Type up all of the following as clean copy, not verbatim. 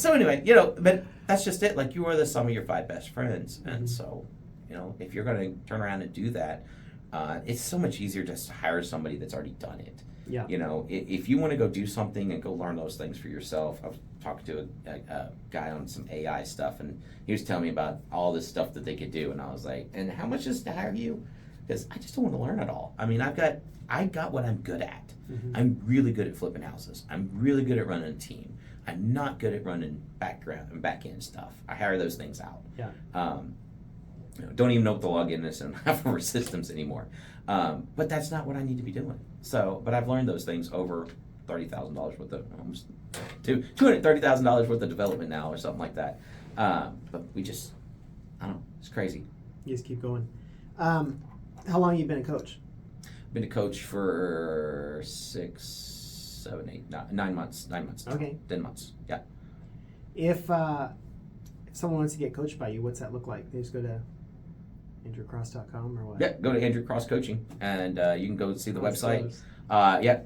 So anyway, but that's just it. Like, you are the sum of your 5 best friends. And so, if you're going to turn around and do that, it's so much easier just to hire somebody that's already done it. Yeah. If you want to go do something and go learn those things for yourself. I was talking to a guy on some AI stuff, and he was telling me about all this stuff that they could do, and I was like, and how much is to hire you? Because I just don't want to learn it all. I mean, I got what I'm good at. I'm really good at flipping houses. I'm really good at running a team. I'm not good at running background and back end stuff. I hire those things out. Yeah. Don't even know what the login is in half of our systems anymore. But that's not what I need to be doing. So, but I've learned those things over $30,000 worth of, almost $230,000 worth of development now, or something like that. But we just, I don't know, it's crazy. You just keep going. How long have you been a coach? Been a coach for 6, 7, 8, 9 months. 9 months now. Okay. 10 months. Yeah. If someone wants to get coached by you, what's that look like? They just go to andrewcross.com or what? Yeah, go to Andrew Cross Coaching, and you can go see the website.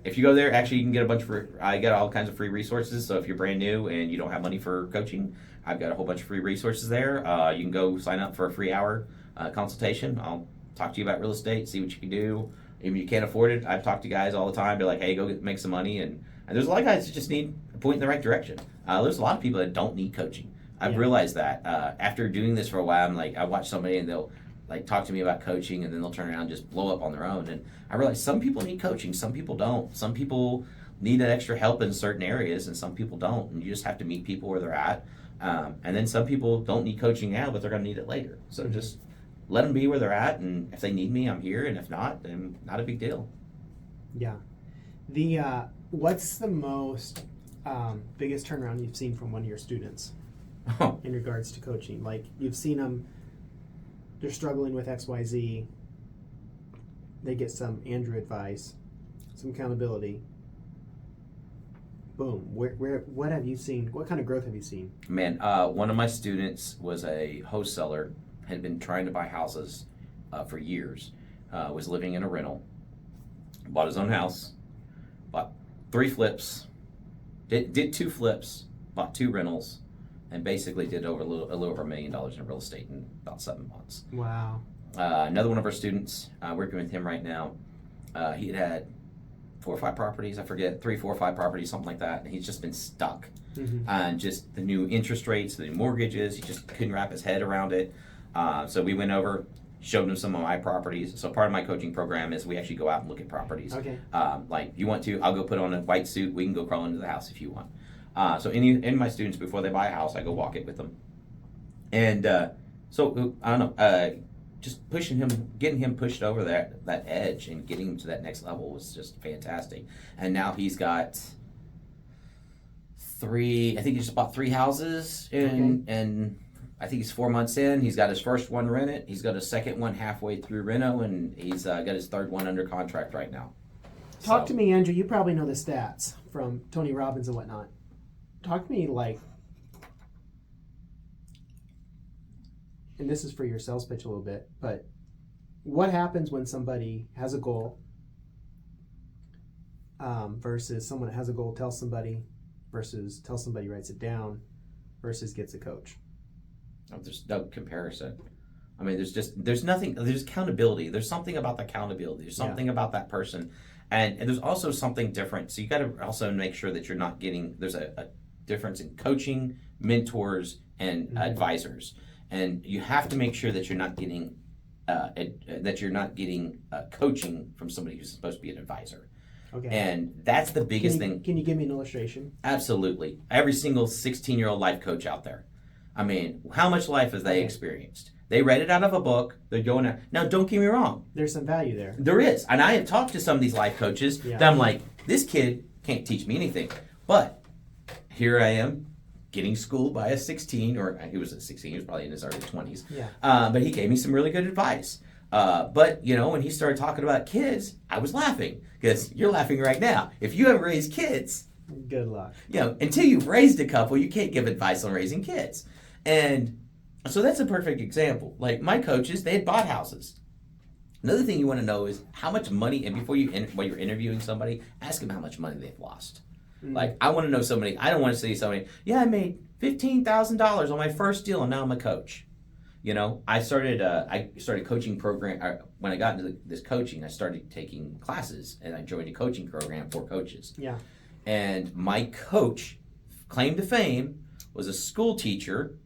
If you go there, actually, you can get a bunch of I get all kinds of free resources. So if you're brand new and you don't have money for coaching, I've got a whole bunch of free resources there. You can go sign up for a free hour consultation. I'll talk to you about real estate, see what you can do. If you can't afford it, I've talked to guys all the time. Be like, hey, go make some money. And there's a lot of guys that just need a point in the right direction. There's a lot of people that don't need coaching. I've realized that after doing this for a while. I watch somebody and they'll talk to me about coaching, and then they'll turn around and just blow up on their own. And I realize some people need coaching, some people don't. Some people need that extra help in certain areas, and some people don't. And you just have to meet people where they're at. And then some people don't need coaching now, but they're going to need it later. So just let them be where they're at, and if they need me, I'm here. And if not, then not a big deal. Yeah. What's the most biggest turnaround you've seen from one of your students in regards to coaching? Like, you've seen them, they're struggling with XYZ, they get some Andrew advice, some accountability. Boom. What have you seen? What kind of growth have you seen? Man, one of my students was a wholesaler, had been trying to buy houses for years, was living in a rental, bought his own house, bought 3 flips, did 2 flips, bought 2 rentals, and basically did a little over $1 million in real estate in about 7 months. Wow. Another one of our students, working with him right now, he had 4 or 5 properties, I forget, 3, 4, 5 properties, something like that, and he's just been stuck. And just the new interest rates, the new mortgages, he just couldn't wrap his head around it. So we went over, showed him some of my properties. So part of my coaching program is we actually go out and look at properties. Okay. Like, you want to, I'll go put on a white suit, we can go crawl into the house if you want. So any my students, before they buy a house, I go walk it with them. And so, I don't know, just pushing him, getting him pushed over that edge and getting him to that next level was just fantastic. And now he's got 3, I think he just bought 3 houses, and I think he's 4 months in. He's got his first one rented. He's got a second one halfway through reno, and he's got his third one under contract right now. Talk to me, Andrew. You probably know the stats from Tony Robbins and whatnot. Talk to me and this is for your sales pitch a little bit, but what happens when somebody has a goal versus someone that has a goal tells somebody versus tells somebody writes it down versus gets a coach? There's no comparison. I mean, there's nothing, there's accountability. There's something about the accountability. There's something about that person. And there's also something different. So you got to also make sure that you're not getting, there's a difference in coaching, mentors, and advisors. And you have to make sure that you're not getting coaching from somebody who's supposed to be an advisor. Okay. And that's the biggest thing. Can you give me an illustration? Absolutely. Every single 16-year-old life coach out there. I mean, how much life have they experienced? They read it out of a book. They're going out. Now, don't get me wrong. There's some value there. There is. And I have talked to some of these life coaches that I'm like, this kid can't teach me anything. But here I am getting schooled by a 16, or he was a 16, he was probably in his early 20s. Yeah. But he gave me some really good advice. But, when he started talking about kids, I was laughing. Because you're laughing right now. If you haven't raised kids, good luck. Until you've raised a couple, you can't give advice on raising kids. And so that's a perfect example. Like, my coaches, they had bought houses. Another thing you want to know is how much money, and while you're interviewing somebody, ask them how much money they've lost. Like, I want to know somebody, I don't want to see somebody, I made $15,000 on my first deal, and now I'm a coach. You know, I started coaching program when I got into this coaching. I started taking classes, and I joined a coaching program for coaches. Yeah. And my coach, claim to fame, was a school teacher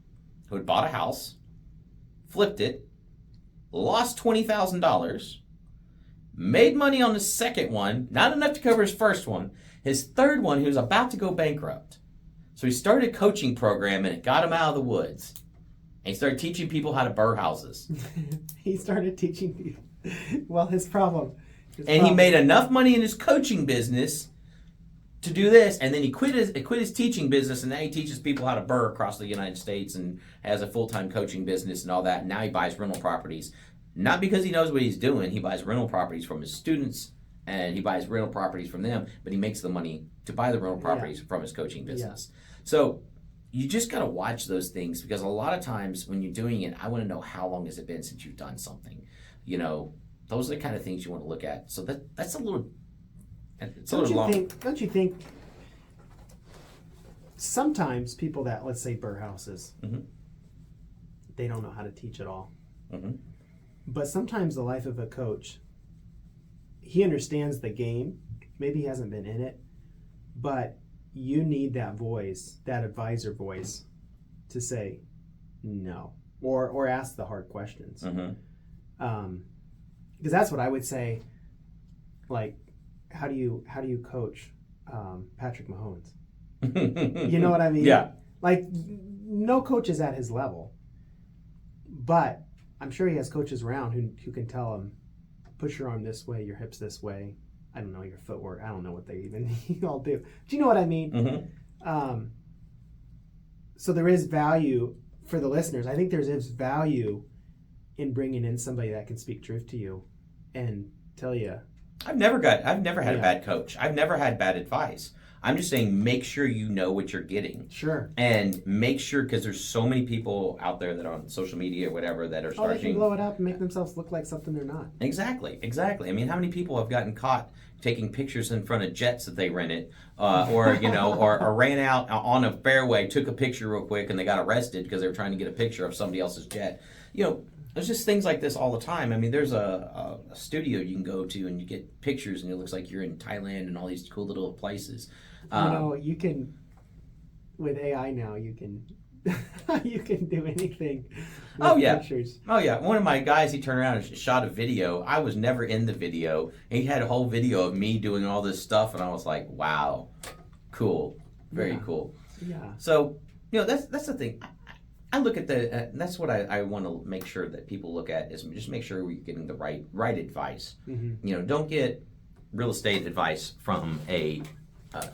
who had bought a house, flipped it, lost $20,000, made money on the second one, not enough to cover his first one. His third one, he was about to go bankrupt. So he started a coaching program, and it got him out of the woods. And he started teaching people how to burr houses. He started teaching people. Well, his problem. He made enough money in his coaching business to do this, and then he quit his teaching business, and now he teaches people how to burr across the United States and has a full-time coaching business and all that. And now he buys rental properties. Not because he knows what he's doing. He buys rental properties from his students, and he buys rental properties from them, but he makes the money to buy the rental properties from his coaching business. So you just got to watch those things, because a lot of times when you're doing it, I want to know how long has it been since you've done something. You know, those are the kind of things you want to look at. So that's a little, it's a little long. Don't you think sometimes people that, let's say, burr houses, they don't know how to teach at all. But sometimes the life of a coach, he understands the game. Maybe he hasn't been in it, but you need that voice, that advisor voice, to say no or ask the hard questions. Because that's what I would say. Like, how do you coach Patrick Mahomes? You know what I mean? Yeah. Like, no coach is at his level, but I'm sure he has coaches around who can tell him, push your arm this way, your hips this way. I don't know, your footwork. I don't know what they even all do. Do you know what I mean? So there is value for the listeners. I think there's value in bringing in somebody that can speak truth to you and tell you. I've never had a bad coach. I've never had bad advice. I'm just saying, make sure you know what you're getting. Sure. And make sure, because there's so many people out there that are on social media or whatever that are they can blow it up and make themselves look like something they're not. Exactly. I mean, how many people have gotten caught taking pictures in front of jets that they rented, or ran out on a fairway, took a picture real quick, and they got arrested because they were trying to get a picture of somebody else's jet. You know, there's just things like this all the time. I mean, there's a studio you can go to and you get pictures, and it looks like you're in Thailand and all these cool little places. You can, with AI now, you can do anything with pictures. Oh, yeah. One of my guys, he turned around and shot a video. I was never in the video. And he had a whole video of me doing all this stuff, and I was like, wow, cool. Very cool. Yeah. So, you know, that's the thing. I look at that's what I want to make sure that people look at, is just make sure we're getting the right advice. You know, don't get real estate advice from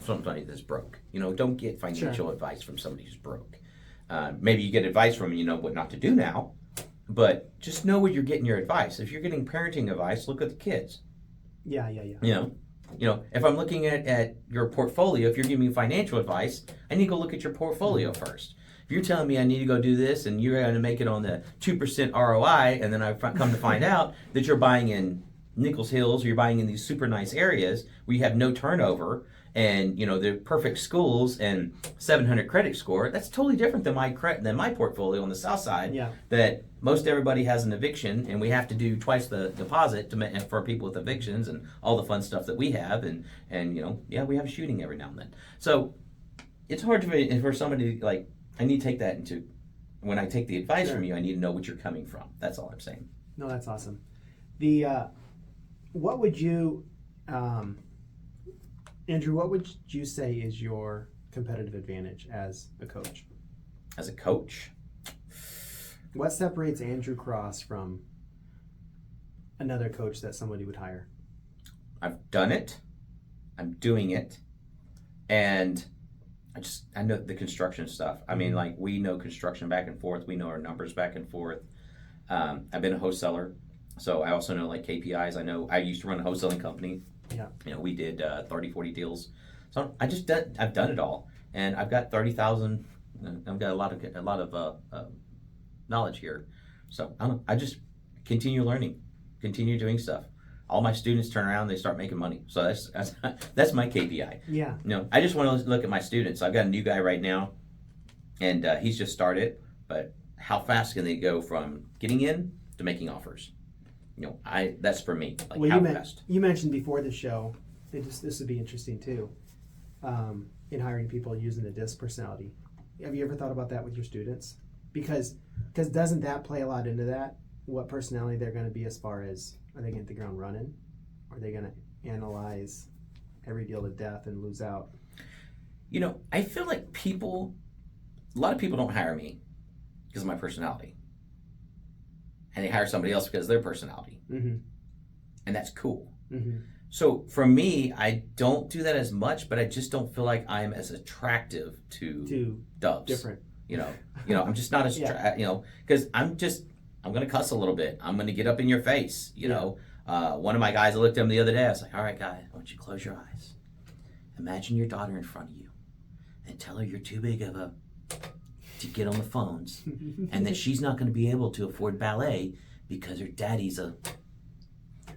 somebody that's broke. You know, don't get financial advice from somebody who's broke. Maybe you get advice from, you know, what not to do now, but just know where you're getting your advice. If you're getting parenting advice, look at the kids. Yeah. You know, if I'm looking at your portfolio, if you're giving me financial advice, I need to go look at your portfolio first. If you're telling me I need to go do this and you're going to make it on the 2% ROI, and then I come to find out that you're buying in Nichols Hills, or you're buying in these super nice areas where you have no turnover, and you know they're perfect schools and 700 credit score, that's totally different than my portfolio on the south side. That most everybody has an eviction, and we have to do twice the deposit for people with evictions and all the fun stuff that we have, and you know, we have a shooting every now and then. So it's hard for somebody like, I need to take that into, when I take the advice from you, I need to know what you're coming from. That's all I'm saying. No, that's awesome. What would you, Andrew, what would you say is your competitive advantage as a coach? As a coach? What separates Andrew Cross from another coach that somebody would hire? I've done it. I'm doing it. And I know the construction stuff. I mean, like, we know construction back and forth. We know our numbers back and forth. I've been a wholesaler, so I also know, like, KPIs. I used to run a wholesaling company. Yeah. You know, we did 30, 40 deals. So I've done it all. And I've got 30,000, I've got a lot of knowledge here. So I just continue learning, continue doing stuff. All my students turn around, they start making money. So that's my KPI. Yeah. You know, I just want to look at my students. I've got a new guy right now, and he's just started. But how fast can they go from getting in to making offers? That's for me. Like, well, how fast? You mentioned before the show, this would be interesting too, in hiring people using the DISC personality. Have you ever thought about that with your students? Because doesn't that play a lot into that? What personality they're going to be as far as, are they going to hit the ground running? Are they going to analyze every deal to death and lose out? I feel like a lot of people don't hire me because of my personality. And they hire somebody else because of their personality. Mm-hmm. And that's cool. Mm-hmm. So for me, I don't do that as much, but I just don't feel like I'm as attractive to dubs. Different. I'm just not as, because I'm going to cuss a little bit. I'm going to get up in your face, One of my guys, I looked at him the other day, I was like, all right, guy, I want you to close your eyes. Imagine your daughter in front of you and tell her you're too big of to get on the phones and that she's not going to be able to afford ballet because her daddy's and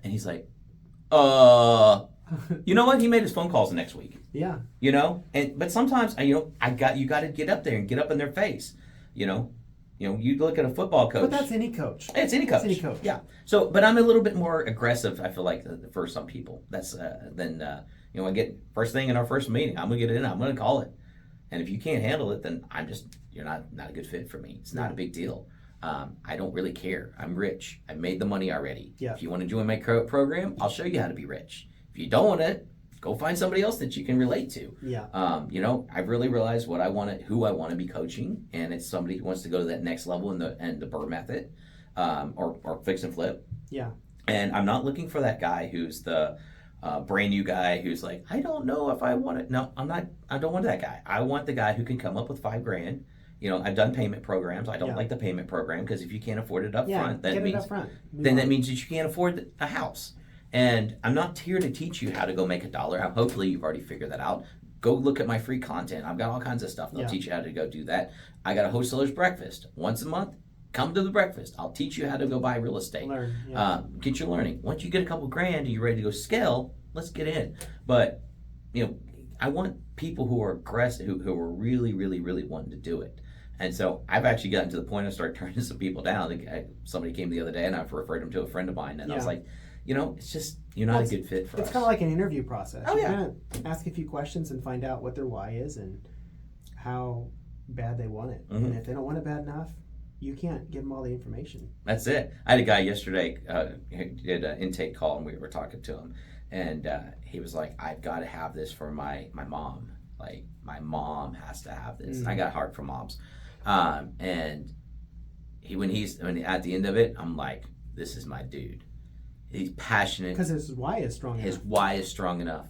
he's like, you know what? He made his phone calls the next week. Yeah. But sometimes, you got to get up there and get up in their face, You look at a football coach. But that's any coach. It's any coach. It's any coach. Yeah. So, but I'm a little bit more aggressive, I feel like, for some people. That's, I get first thing in our first meeting, I'm going to get it in, I'm going to call it. And if you can't handle it, then you're not a good fit for me. It's not a big deal. I don't really care. I'm rich. I made the money already. Yeah. If you want to join my program, I'll show you how to be rich. If you don't want it, go find somebody else that you can relate to. Yeah. I've really realized what I want, who I want to be coaching, and it's somebody who wants to go to that next level in the Burr method, or fix and flip. Yeah. And I'm not looking for that guy who's the brand new guy who's like, I don't know if I want it. No, I'm not. I don't want that guy. I want the guy who can come up with $5,000. I've done payment programs. I don't like the payment program because if you can't afford it up front, that means that you can't afford a house. And I'm not here to teach you how to go make $1. Hopefully you've already figured that out. Go look at my free content. I've got all kinds of stuff that'll teach you how to go do that. I got a wholesaler's breakfast once a month. Come to the breakfast. I'll teach you how to go buy real estate. Learn. Get your learning. Once you get a couple grand and you're ready to go scale, let's get in. But I want people who are aggressive, who are really, really, really wanting to do it. And so I've actually gotten to the point of start turning some people down. Somebody came the other day and I've referred him to a friend of mine, and I was like, it's just, you're not a good fit for us. It's kind of like an interview process. Oh, yeah. You kind of ask a few questions and find out what their why is and how bad they want it. Mm-hmm. And if they don't want it bad enough, you can't give them all the information. That's it. I had a guy yesterday, he did an intake call, and we were talking to him, and he was like, I've got to have this for my mom. Like, my mom has to have this. Mm-hmm. I got heart for moms. And when at the end of it, I'm like, this is my dude. He's passionate. Because his why is strong enough. His why is strong enough.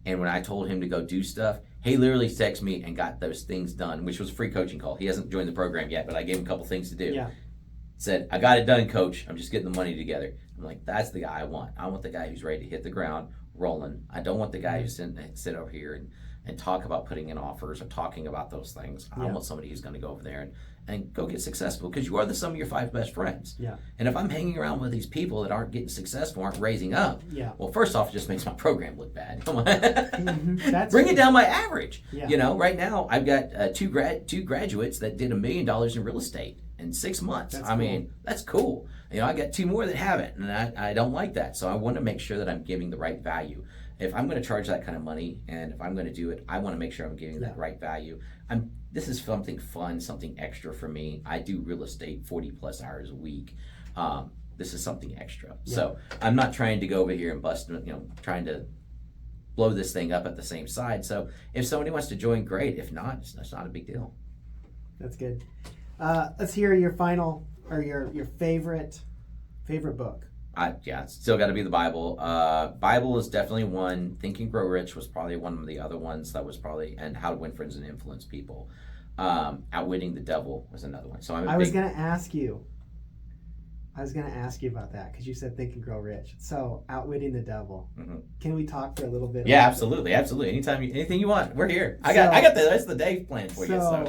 And when I told him to go do stuff, he literally texted me and got those things done, which was a free coaching call. He hasn't joined the program yet, but I gave him a couple things to do. Yeah. Said, I got it done, coach. I'm just getting the money together. I'm like, that's the guy I want. I want the guy who's ready to hit the ground rolling. I don't want the guy who's sit over here and talk about putting in offers or talking about those things. I want somebody who's going to go over there and go get successful, because you are the sum of your 5 best friends. Yeah. And if I'm hanging around with these people that aren't getting successful, aren't raising up, well, first off, it just makes my program look bad. Come on. Bring it down my average. Yeah. Right now, I've got two graduates that did $1 million in real estate in 6 months. That's I mean, that's cool. I got 2 more that haven't, and I don't like that. So I want to make sure that I'm giving the right value. If I'm going to charge that kind of money, and if I'm going to do it, I want to make sure I'm giving that right value. This is something fun, something extra for me. I do real estate 40 plus hours a week. This is something extra. Yeah. So I'm not trying to go over here and bust, trying to blow this thing up at the same side. So if somebody wants to join, great. If not, it's not a big deal. That's good. Let's hear your final, or your favorite book. It's still got to be the Bible. Bible is definitely one. Think and Grow Rich was probably one of the other ones that was probably, and How to Win Friends and Influence People. Outwitting the Devil was another one. So I was going to ask you about that, because you said Think and Grow Rich. So Outwitting the Devil. Mm-hmm. Can we talk for a little bit? Yeah, absolutely. Anytime, anything you want, we're here. I got the rest of the day planned for you. So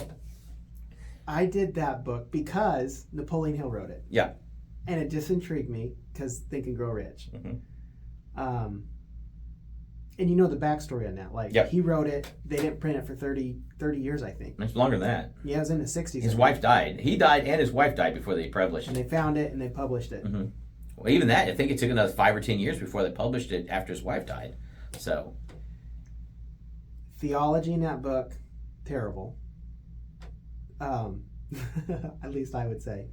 I did that book because Napoleon Hill wrote it. Yeah. And it just intrigued me, because Think and Grow Rich. Mm-hmm. And you know the backstory on that. Like, Yep. he wrote it. They didn't print it for 30 years, I think. It's longer than that. Yeah, it was in the 60s. His wife died. He died and his wife died before they published And it. they found it and they published it. Mm-hmm. Well, even that, I think it took another 5 or 10 years before they published it after his wife died. So, Theology in that book, terrible. At least I would say.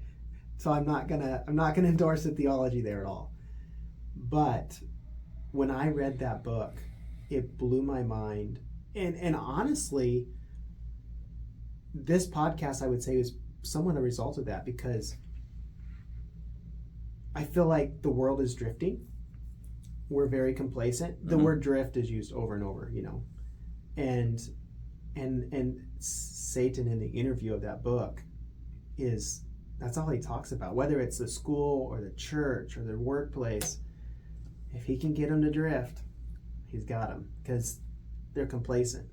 So I'm not gonna endorse the theology there at all. But when I read that book, it blew my mind. And honestly, this podcast, I would say, is somewhat a result of that, because I feel like the world is drifting. We're very complacent. The word drift is used over and over, you know. And Satan, in the interview of that book, that's all he talks about. Whether it's the school or the church or the workplace, if he can get them to drift, he's got them, because they're complacent.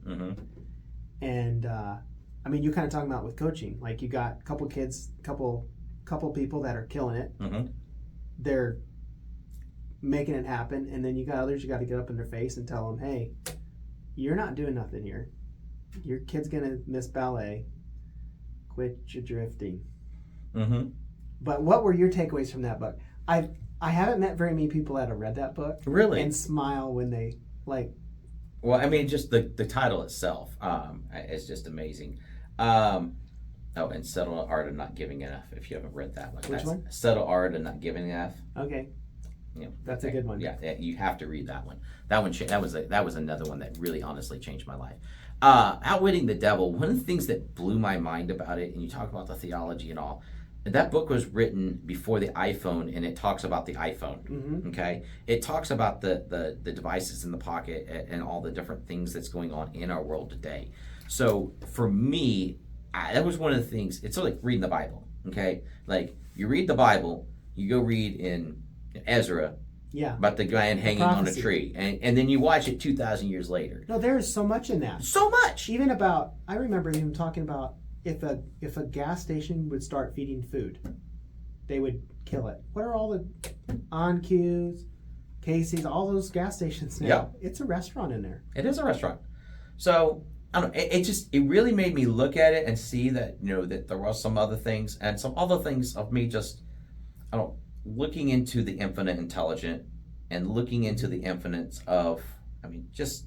And I mean, you're kind of talking about with coaching, like you got a couple kids, couple people that are killing it. They're making it happen, and then you got others you got to get up in their face and tell them, hey, you're not doing nothing here. Your kid's gonna miss ballet. Quit your drifting. But what were your takeaways from that book? I haven't met very many people that have read that book really, and smile when they like. Well, I mean, just the title itself is just amazing. And Subtle Art of Not Giving Enough, if you haven't read that one. Which one? Subtle Art of Not Giving Enough. Okay. Yeah, that's a good one. Yeah, you have to read that one. That was another one that really honestly changed my life. Outwitting the Devil. One of the things that blew my mind about it, and you talk about the theology and all, that book was written before the iPhone, and it talks about the iPhone. Okay, it talks about the devices in the pocket and all the different things that's going on in our world today. So for me, that was one of the things. It's like reading the Bible. Okay, like you read the Bible, you go read in Ezra, about the guy hanging on a tree, and then you watch it 2,000 years later. No, there is so much in that. So much. Even about, I remember him talking about if a gas station would start feeding food, they would kill it. What are all the On-Qs, Casey's, all those gas stations now? Yeah. It's a restaurant in there. It is a restaurant. So I don't know. It really made me look at it and see that, you know, that there was some other things and some other things of me just, I don't know, looking into the infinite intelligent and looking into the infinites of, I mean, just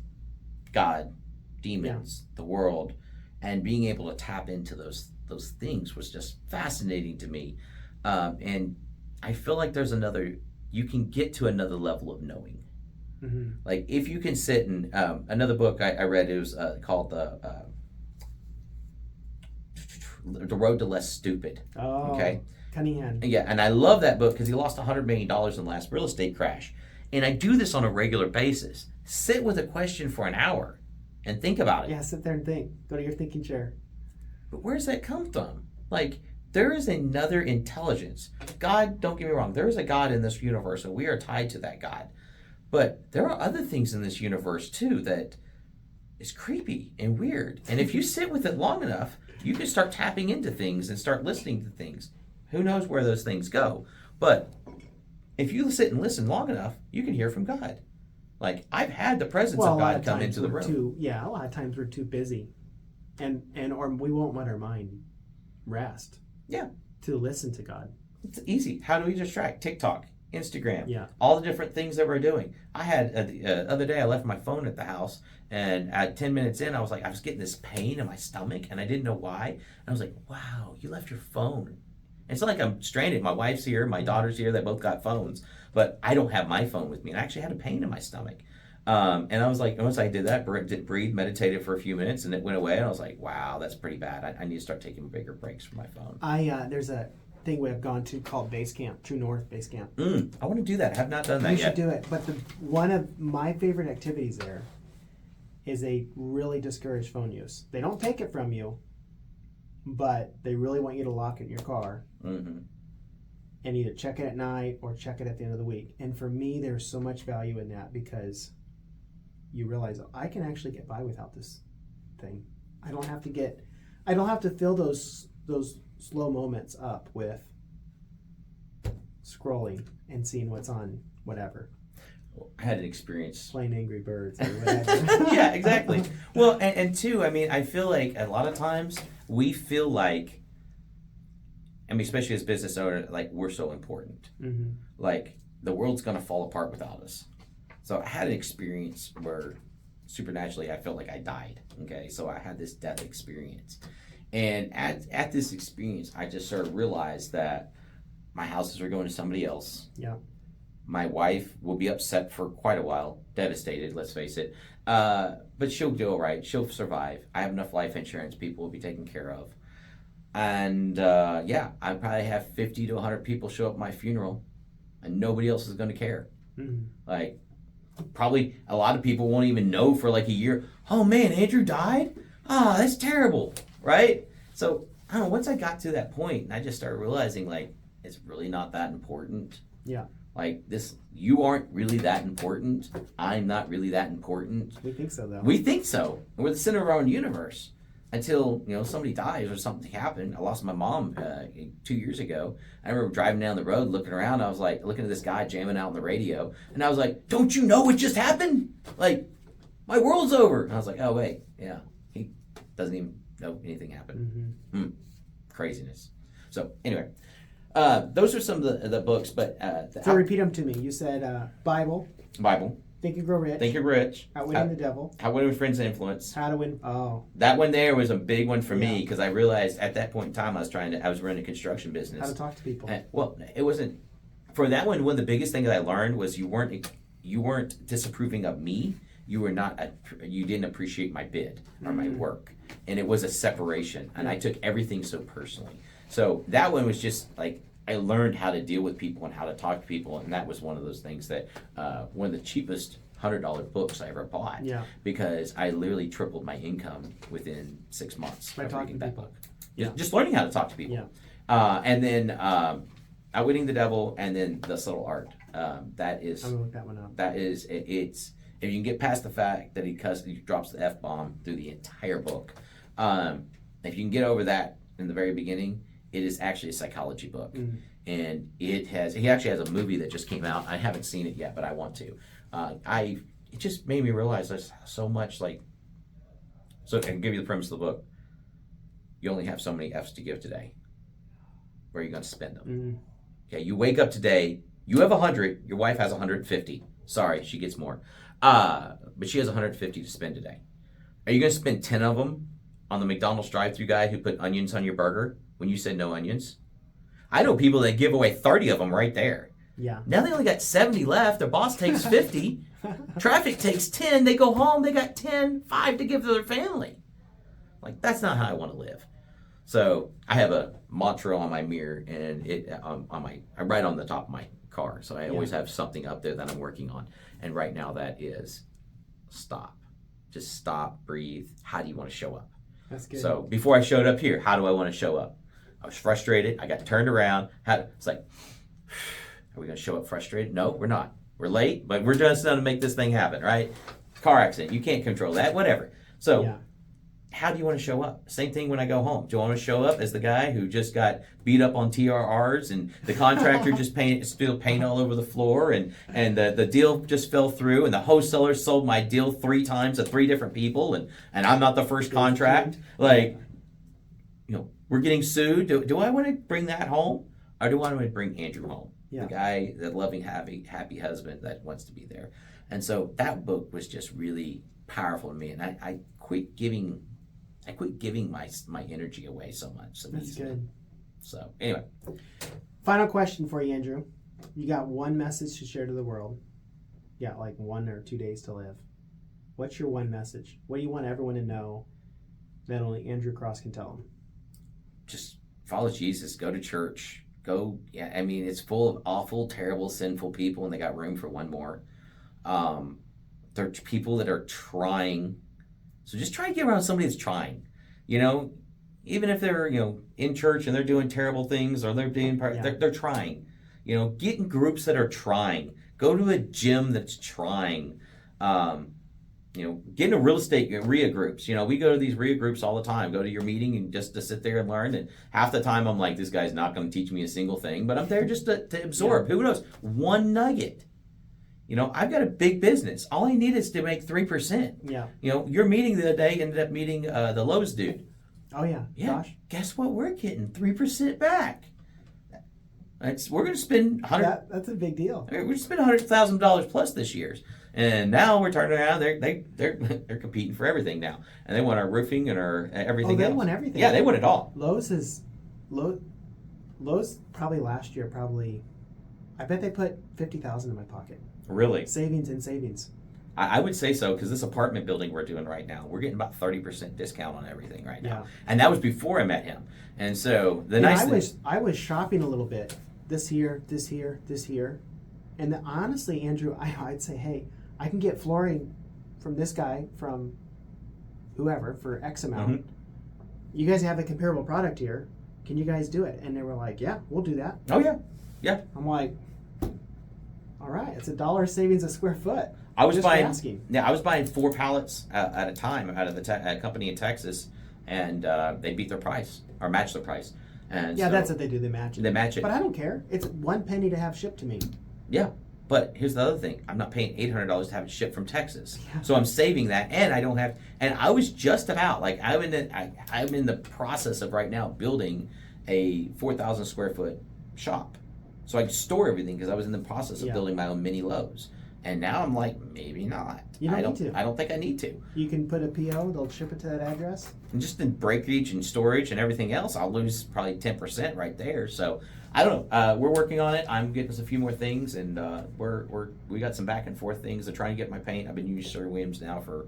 God, demons, the world, and being able to tap into those things was just fascinating to me. And I feel like you can get to another level of knowing. Like if you can sit and, another book I read, it was called The Road to Less Stupid. Oh, okay. Cunningham. Yeah, and I love that book because he lost $100 million in the last real estate crash. And I do this on a regular basis. Sit with a question for an hour and think about it. Yeah, sit there and think. Go to your thinking chair. But where's that come from? Like, there is another intelligence. God, don't get me wrong, there is a God in this universe, and we are tied to that God. But there are other things in this universe, too, that is creepy and weird. And if you sit with it long enough, you can start tapping into things and start listening to things. Who knows where those things go? But if you sit and listen long enough, you can hear from God. Like, I've had the presence of God come into the room. A lot of times we're too busy, or we won't let our mind rest. Yeah. To listen to God. It's easy. How do we distract? TikTok, Instagram, yeah, all the different things that we're doing. I had the other day I left my phone at the house, and at 10 minutes in I was getting this pain in my stomach, and I didn't know why. And I was like, wow, you left your phone. It's not like I'm stranded. My wife's here, my daughter's here, they both got phones, but I don't have my phone with me, and I actually had a pain in my stomach. And I was like, once I did that, breathe, meditated for a few minutes, and it went away, and I was like, wow, that's pretty bad. I need to start taking bigger breaks from my phone. There's a thing we have gone to called Base Camp, True North Base Camp. I want to do that. I have not done that yet. You should do it. But one of my favorite activities there is a really discouraged phone use. They don't take it from you, but they really want you to lock it in your car and either check it at night or check it at the end of the week. And for me, there's so much value in that because you realize I can actually get by without this thing. I don't have to fill those slow moments up with scrolling and seeing what's on whatever. I had an experience. Playing Angry Birds or whatever. Yeah, exactly. Well, and two, I mean, I feel like a lot of times we feel like, I mean, especially as business owner, like we're so important. Mm-hmm. Like the world's gonna fall apart without us. So I had an experience where supernaturally I felt like I died. Okay, so I had this death experience, and at this experience, I just sort of realized that my houses are going to somebody else. Yeah. My wife will be upset for quite a while, devastated, let's face it. But she'll do all right. She'll survive. I have enough life insurance. People will be taken care of. And yeah, I probably have 50 to 100 people show up at my funeral, and nobody else is going to care. Mm-hmm. Like, probably a lot of people won't even know for like a year. Oh man, Andrew died? Ah, that's terrible, right? So, I don't know, once I got to that point, I just started realizing, like, it's really not that important. Yeah. Like this, you aren't really that important. I'm not really that important. We think so, though. We think so. We're the center of our own universe until somebody dies or something happened. I lost my mom 2 years ago. I remember driving down the road, looking around. I was like looking at this guy jamming out on the radio, and I was like, "Don't you know what just happened? Like, my world's over." And I was like, "Oh wait, yeah, he doesn't even know anything happened." Mm-hmm. Craziness. So anyway. Those are some of the books, but... so repeat them to me. You said Bible. Think and Grow Rich. Think and Grow Rich. Outwitting the Devil. How Winning with Friends and Influence. How to Win... Oh. That one there was a big one for me because I realized at that point in time I was running a construction business. How to talk to people. Well, it wasn't... For that one of the biggest things that I learned was you weren't disapproving of me. You didn't appreciate my bid or my work. And it was a separation. And I took everything so personally. So that one was just like I learned how to deal with people and how to talk to people, and that was one of those things that one of the cheapest $100 books I ever bought. Yeah. Because I literally tripled my income within 6 months by talking to people. Book. Just learning how to talk to people. Yeah. And then Outwitting the Devil, and then The Subtle Art. That is. I'm gonna look that one up. That is it's. If you can get past the fact that he drops the F-bomb through the entire book, if you can get over that in the very beginning. It is actually a psychology book, and he actually has a movie that just came out. I haven't seen it yet, but I want to. It just made me realize there's so much so I can give you the premise of the book. You only have so many F's to give today. Where are you going to spend them? Okay, you wake up today, you have 100, your wife has 150. Sorry, she gets more. But she has 150 to spend today. Are you going to spend 10 of them on the McDonald's drive-thru guy who put onions on your burger when you said no onions? I know people that give away 30 of them right there. Yeah. Now they only got 70 left. Their boss takes 50. Traffic takes 10. They go home. They got 5 to give to their family. Like, that's not how I want to live. So I have a mantra on my mirror, and I write on the top of my car. So I always have something up there that I'm working on. And right now that is stop. Just stop, breathe. How do you want to show up? That's good. So before I showed up here, how do I want to show up? I was frustrated. I got turned around. It's like, are we going to show up frustrated? No, we're not. We're late, but we're just going to make this thing happen, right? Car accident. You can't control that. Whatever. So how do you want to show up? Same thing when I go home. Do I want to show up as the guy who just got beat up on TRRs and the contractor just spilled paint all over the floor and the deal just fell through and the wholesaler sold my deal 3 times to 3 different people and I'm not the first contract? Like, we're getting sued. Do I want to bring that home, or do I want to bring Andrew home? Yeah. The guy, the loving, happy husband that wants to be there. And so that book was just really powerful to me, and I quit giving my energy away so much. So that's easily. good. So anyway, final question for you, Andrew. You got one message to share to the world. You got like 1 or 2 days to live. What's your one message? What do you want everyone to know that only Andrew Cross can tell them? Just follow Jesus. Go to church. It's full of awful, terrible, sinful people, and they got room for one more. There are people that are trying. So just try to get around somebody that's trying. Even if they're in church and they're doing terrible things or they're being they're trying. Get in groups that are trying. Go to a gym that's trying. Get into real estate RIA groups. We go to these RIA groups all the time. Go to your meeting and just to sit there and learn. And half the time I'm like, this guy's not going to teach me a single thing, but I'm there just to absorb. Who knows? One nugget. I've got a big business. All I need is to make 3%. Yeah. Your meeting the other day ended up meeting the Lowe's dude. Oh, yeah. Yeah. Josh? Guess what? We're getting 3% back. We're going to spend That's a big deal. We're going to spend $100,000 plus this year. And now we're turning around. They're competing for everything now, and they want our roofing and our everything else. They want everything. Yeah, they want it all. Lowe's probably last year I bet they put $50,000 in my pocket. Really? Savings and savings. I would say so, because this apartment building we're doing right now, we're getting about 30% discount on everything right now. Yeah. And that was before I met him. And so I was shopping a little bit. This here. And then, honestly, Andrew, I'd say, hey, I can get flooring from this guy, from whoever, for X amount. Mm-hmm. You guys have a comparable product here. Can you guys do it? And they were like, yeah, we'll do that. Oh, yeah. Yeah. I'm like, all right, it's $1 savings a square foot. I was asking. I was buying 4 pallets at a time out of the company in Texas, and they beat their price or matched their price. And yeah, that's what they do. They match it. They match it. But I don't care. It's 1 penny to have shipped to me. Yeah. But here's the other thing. I'm not paying $800 to have it shipped from Texas. Yeah. So I'm saving that, and I don't have, and I was just about, I'm in the process of right now building a 4,000 square foot shop. So I can store everything, because I was in the process of building my own mini Lowe's. And now I'm like, maybe not. You don't need to. I don't think I need to. You can put a PO, they'll ship it to that address. And just in breakage and storage and everything else, I'll lose probably 10% right there. So I don't know. We're working on it. I'm getting us a few more things, and we got some back and forth things to try and get my paint. I've been using Sherwin-Williams now for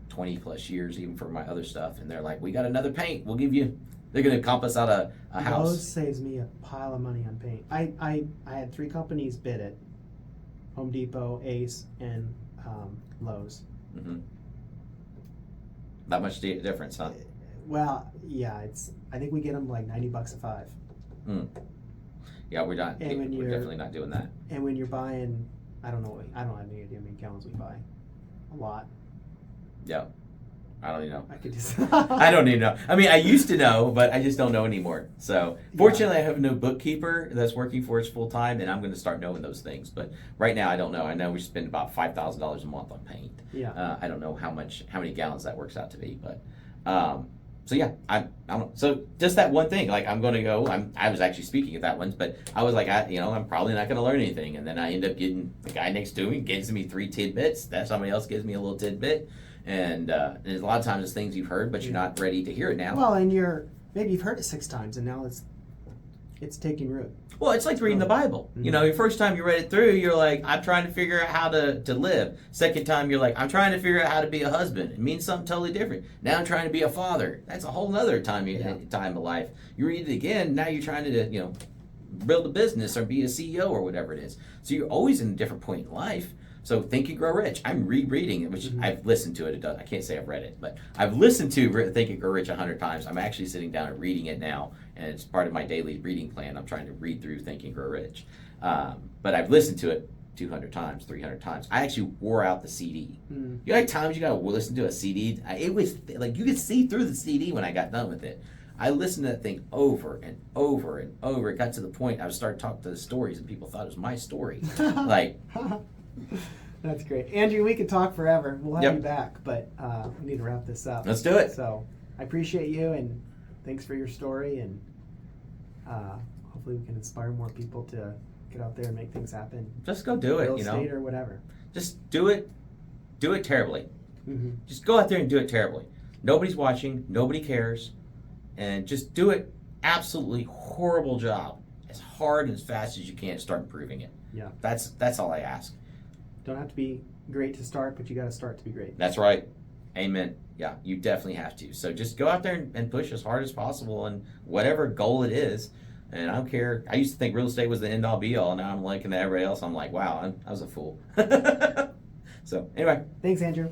20 plus years, even for my other stuff. And they're like, we got another paint. We'll give you. They're going to comp us out a house. Lowe's saves me a pile of money on paint. I had 3 companies bid it. Home Depot, Ace, and Lowe's. Mm-hmm. That much difference, huh? Well, yeah, I think we get them like $90 a 5. Yeah, we're not. And We're definitely not doing that. And when you're buying, I don't have any idea how many gallons we buy. A lot. Yeah. I don't even know. I could just. I don't even know. I mean, I used to know, but I just don't know anymore. So, fortunately, I have a new bookkeeper that's working for us full time, and I'm going to start knowing those things. But right now, I don't know. I know we spend about $5,000 a month on paint. Yeah. I don't know how many gallons that works out to be, but. So yeah, I don't know. So just that one thing, like I'm going to go. I was actually speaking at that one, but I was like, I'm probably not going to learn anything, and then I end up getting the guy next to me gives me 3 tidbits. That somebody else gives me a little tidbit. And there's a lot of times it's things you've heard, but you're not ready to hear it now. Well, and maybe you've heard it 6 times, and now it's taking root. Well, it's like reading the Bible. Mm-hmm. Your first time you read it through, you're like, I'm trying to figure out how to live. Second time, you're like, I'm trying to figure out how to be a husband. It means something totally different. Now I'm trying to be a father. That's a whole other time of life. You read it again, now you're trying to build a business or be a CEO or whatever it is. So you're always in a different point in life. So Think and Grow Rich, I'm rereading it, which I've listened to it. I can't say I've read it, but I've listened to Think and Grow Rich 100 times. I'm actually sitting down and reading it now, and it's part of my daily reading plan. I'm trying to read through Think and Grow Rich. But I've listened to it 200 times, 300 times. I actually wore out the CD. You know, like times you got to listen to a CD? It was like you could see through the CD when I got done with it. I listened to that thing over and over and over. It got to the point I was starting to talk to the stories, and people thought it was my story. Like... That's great. Andrew, we could talk forever. We'll have you back, but we need to wrap this up. Let's do it. So I appreciate you, and thanks for your story, and hopefully we can inspire more people to get out there and make things happen. Just go do it, Real estate or whatever. Just do it. Do it terribly. Mm-hmm. Just go out there and do it terribly. Nobody's watching. Nobody cares. And just do it absolutely horrible job. As hard and as fast as you can to start improving it. Yeah. That's all I ask. Don't have to be great to start, but you got to start to be great. That's right. Amen. Yeah, you definitely have to. So just go out there and push as hard as possible on whatever goal it is. And I don't care. I used to think real estate was the end all be all. Now I'm looking at everybody else. I'm like, wow, I was a fool. So anyway. Thanks, Andrew.